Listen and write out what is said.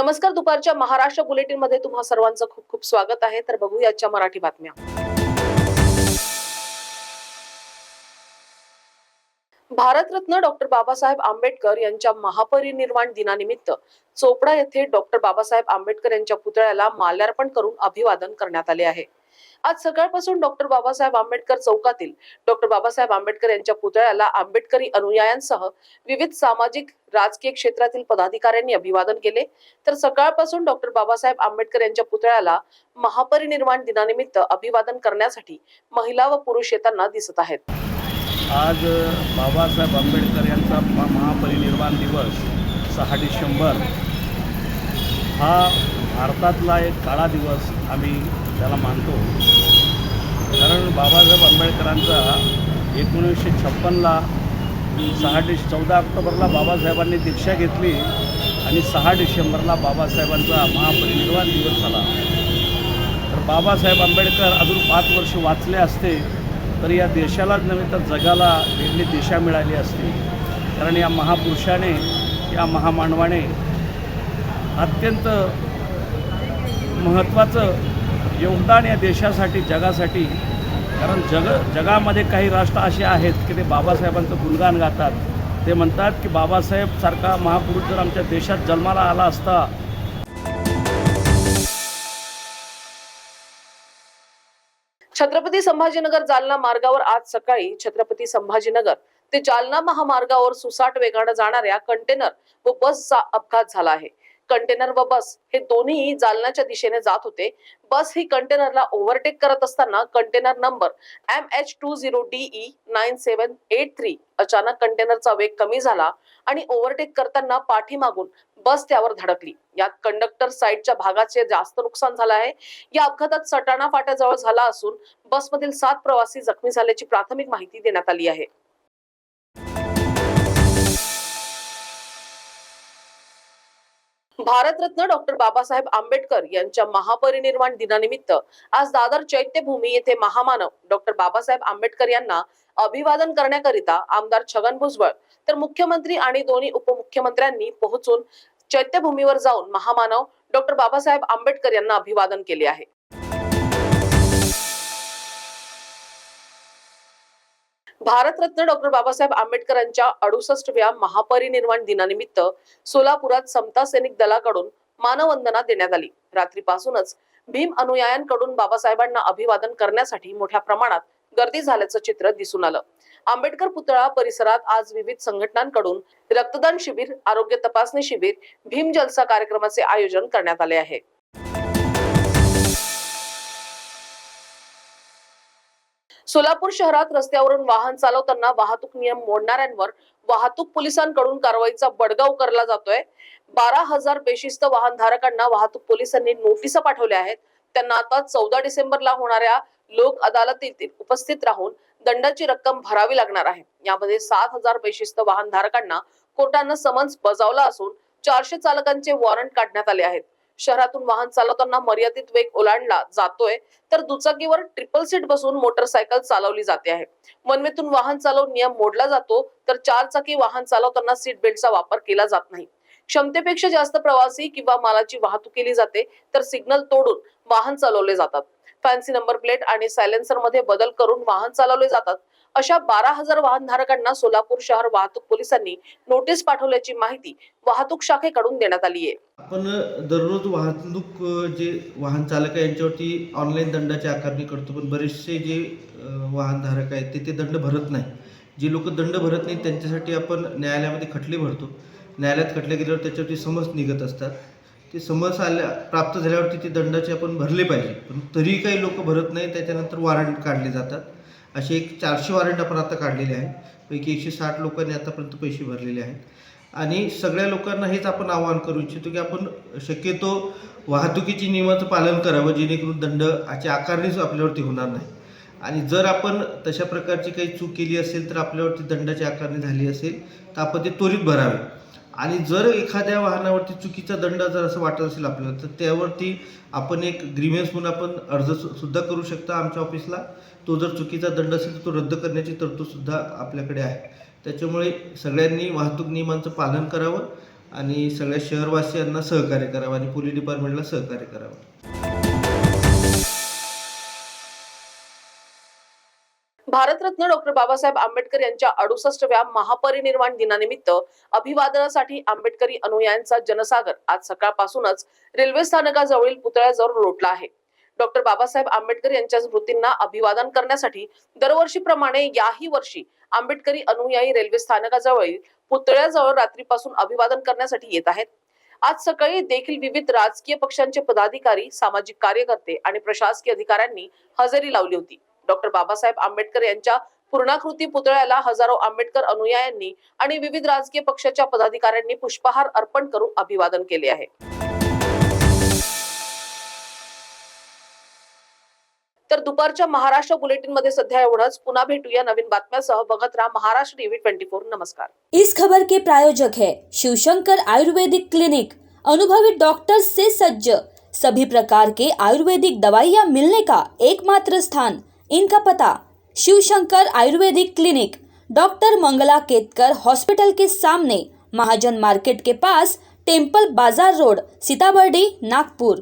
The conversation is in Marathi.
नमस्कार. दुपारच्या महाराष्ट्र बुलेटिन मध्ये तुम्हा सर्वांचं खूप खूप स्वागत आहे. तर बघूया आजच्या मराठी बातम्या. भारतरत्न डॉक्टर बाबासाहेब आंबेडकर यांच्या महापरिनिर्वाण दिनानिमित्त चोपडा येथे डॉक्टर बाबासाहेब आंबेडकर यांच्या पुतळ्याला माल्यार्पण करून अभिवादन करण्यात आले आहे. आज सकाळपासून डॉक्टर बाबासाहेब आंबेडकर चौकातील डॉक्टर बाबासाहेब आंबेडकर यांच्या पुतळ्याला आंबेडकरी अनुयायांसह विविध सामाजिक राजकीय क्षेत्रातील पदाधिकाऱ्यांनी अभिवादन केले. तर सकाळपासून डॉक्टर बाबासाहेब आंबेडकर यांच्या पुतळ्याला महापरिनिर्वाण दिनानिमित्त अभिवादन करण्यासाठी महिला व पुरुष येताना दिसत आहेत. आज बाबासाहेब आंबेडकर यांचा महापरिनिर्वाण दिवस 6 डिसेंबर हा भारतातला एक काळा दिवस आम्ही त्याला मानतो. कारण बाबासाहेब आंबेडकरांचा 1956ला 14 ऑक्टोबरला बाबासाहेबांनी दीक्षा घेतली आणि 6 डिसेंबरला बाबासाहेबांचा महापरिनिर्वाण दिवस झाला. तर बाबासाहेब आंबेडकर अजून 5 वर्ष वाचले असते तर या देशालाच नव्हे तर जगाला वेगळी दिशा मिळाली असती. कारण या महापुरुषाने, या महामानवाने अत्यंत महत्त्वाचं योगदान या देशासाठी, जगासाठी. कारण जगामध्ये काही राष्ट्र असे आहेत की ते बाबासाहेबांचं गुणगान गातात. ते म्हणतात की बाबासाहेबसारखा महापुरुष जर आमच्या देशात जन्माला आला असता. छत्रपती संभाजीनगर जालना मार्गावर आज सकाळी छत्रपती संभाजीनगर ते जालना महामार्गावर सुसाट वेगाने जाणाऱ्या कंटेनर व बसचा अपघात झाला आहे. कंटेनर व बस हे दोन्ही जालन्याच्या दिशेने जात होते. बस ही कंटेनरला ओव्हरटेक करत असताना कंटेनर नंबर MH20DE 9783 अचानक कंटेनरचा वेग कमी झाला आणि ओव्हरटेक करताना पाठीमागून बस त्यावर धडकली. यात कंडक्टर साईडच्या भागाचे जास्त नुकसान झालं आहे. या अपघातात सटाणा फाट्याजवळ झाला असून बसमधील 7 प्रवासी जखमी झाल्याची प्राथमिक माहिती देण्यात आली आहे. भारतरत्न डॉक्टर बाबासाहेब आंबेडकर यांच्या महापरिनिर्वाण दिनानिमित्त आज दादर चैत्यभूमी येथे महामानव डॉक्टर बाबासाहेब आंबेडकर यांना अभिवादन करण्याकरिता आमदार छगन भुजबळ तर मुख्यमंत्री आणि दोन्ही उपमुख्यमंत्र्यांनी पोहोचून चैत्यभूमीवर जाऊन महामानव डॉक्टर बाबासाहेब आंबेडकर यांना अभिवादन केले आहे. भारतरत्न डॉक्टर बाबासाहेब आंबेडकरांच्या 68व्या महापरिनिर्वाण दिनानिमित्त सोलापुरात समता सैनिक दलाकडून मानवंदना देण्यात आली. रात्रीपासूनच भीम अनुयायांकडून बाबासाहेबांना अभिवादन करण्यासाठी मोठ्या प्रमाणात गर्दी झाल्याचं चित्र दिसून आलं. आंबेडकर पुतळा परिसरात आज विविध संघटनांकडून रक्तदान शिबिर, आरोग्य तपासणी शिबिर, भीम जलसा कार्यक्रमाचे आयोजन करण्यात आले आहे. सोलापूर शहरात रस्त्यावरून वाहन चालवताना वाहतूक नियम मोडणाऱ्यांवर वाहतूक पोलिसांकडून कारवाईचा बडगा उगारला जातोय. 12,000 बेशिस्त वाहनधारकांना वाहतूक पोलिसांनी नोटीसा पाठवल्या आहेत. त्यांना आता 14 डिसेंबरला होणाऱ्या लोक अदालतीत उपस्थित राहून दंडाची रक्कम भरावी लागणार आहे. यामध्ये 7,000 बेशिस्त वाहनधारकांना कोर्टानं समन्स बजावला असून 400 चालकांचे वॉरंट काढण्यात आले आहेत. शहरातून वाहन चालवताना मर्यादित वेग ओलांडला जातोय तर दुचाकीवर ट्रिपल सीट बसून मोटरसायकल चालवली जाते आहे. मनवेतून वाहन चालव नियम मोडला जातो तर 4 चाकी वाहन चालवताना सीट बेल्टचा वापर केला जात नाही. क्षमतेपेक्षा जास्त प्रवासी किंवा मालाची वाहतूक केली जाते तर सिग्नल तोडून वाहन चालवले जातात. फॅन्सी नंबर प्लेट आणि सायलेन्सर मध्ये बदल करून वाहन चालवले जातात. अशा 12,000 वाहनधारकांना सोलापूर शहर वाहतूक पोलिसांनी नोटीस पाठवल्याची माहिती वाहतूक शाखेकडून देण्यात आली आहे. आपण दररोज वाहतूक जे वाहन चालक आहे यांच्यावरती ऑनलाईन दंडाची आकारणी करतो, पण बरेचसे जे वाहनधारक आहेत ते दंड भरत नाही. जे लोक दंड भरत नाहीत त्यांच्यासाठी आपण न्यायालयामध्ये खटले भरतो. न्यायालयात खटले गेल्यावर त्याच्यावरती समन्स निघत असतात. ते समन्स प्राप्त झाल्यावरती ते दंडाचे आपण भरले पाहिजे, पण तरी काही लोक भरत नाही. त्याच्यानंतर वॉरंट काढले जातात. असे एक 400 वॉरंट आपण आता काढलेले आहेत. पैकी 160 लोकांनी आतापर्यंत पैसे भरलेले आहेत. आणि सगळ्या लोकांना हेच आपण आवाहन करू इच्छितो की आपण शक्यतो वाहतुकीची नियमाचं पालन करावं, जेणेकरून दंडाची आकारणीच आपल्यावरती होणार नाही. आणि जर आपण तशा प्रकारची काही चूक केली असेल तर आपल्यावरती दंडाची आकारणी झाली असेल तर आपण ते त्वरित भरावे. आणि जर एखाद्या वाहनावरती चुकीचा दंड जर असं वाटत असेल आपल्याला तर त्यावरती आपण एक ग्रीव्हन्स म्हणून आपण अर्ज सुद्धा करू शकता आमच्या ऑफिसला. तो जर चुकीचा दंड असेल तर तो रद्द करण्याची तरतूद सुद्धा आपल्याकडे आहे. त्याच्यामुळे सगळ्यांनी वाहतूक नियमांचं पालन करावं आणि सगळ्या शहरवासियांना सहकार्य करावं आणि पोलीस डिपार्टमेंटला सहकार्य करावं. भारतरत्न डॉक्टर बाबासाहेब आंबेडकर यांच्या 68व्या महापरिनिर्वाण दिनानिमित्त अभिवादनासाठी आंबेडकरी अनुयायांचा जनसागर आज सकाळपासूनच रेल्वे स्थानकाजवळील पुतळ्याजवळ लोटला आहे. डॉक्टर बाबासाहेब आंबेडकर यांच्या स्मृतींना अभिवादन करण्यासाठी दरवर्षीप्रमाणे याही वर्षी आंबेडकरी अनुयायी रेल्वे स्थानकाजवळील पुतळ्याजवळ रात्रीपासून अभिवादन करण्यासाठी येत आहेत. आज सकाळी देखील विविध राजकीय पक्षांचे पदाधिकारी, सामाजिक कार्यकर्ते आणि प्रशासकीय अधिकाऱ्यांनी हजेरी लावली होती. डॉक्टर बाबासाहेब आंबेडकर यांच्या पूर्णाकृती पुतळ्याला हजारो आंबेडकर अनुयायांनी आणि विविध राजकीय पक्षाच्या पदाधिकाऱ्यांनी पुष्पहार अर्पण करून अभिवादन केले आहे. तर दुपारच्या महाराष्ट्र बुलेटिन मध्ये सध्या एवढंच. पुन्हा भेटूया नवीन बातम्यासह. बघत राहा महाराष्ट्र टीव्ही 24. नमस्कार. इस खबर के प्रायोजक है शिवशंकर आयुर्वेदिक क्लिनिक, अनुभवी डॉक्टर्स से सज्ज, सभी प्रकार के आयुर्वेदिक दवाइयाँ मिलने का एकमात्र स्थान. इनका पता Shivshankar Ayurvedic Clinic, doctor Mangala Ketkar Hospital के सामने, महाजन मार्केट के पास, टेम्पल बाजार रोड, सीताबर्डी, नागपुर.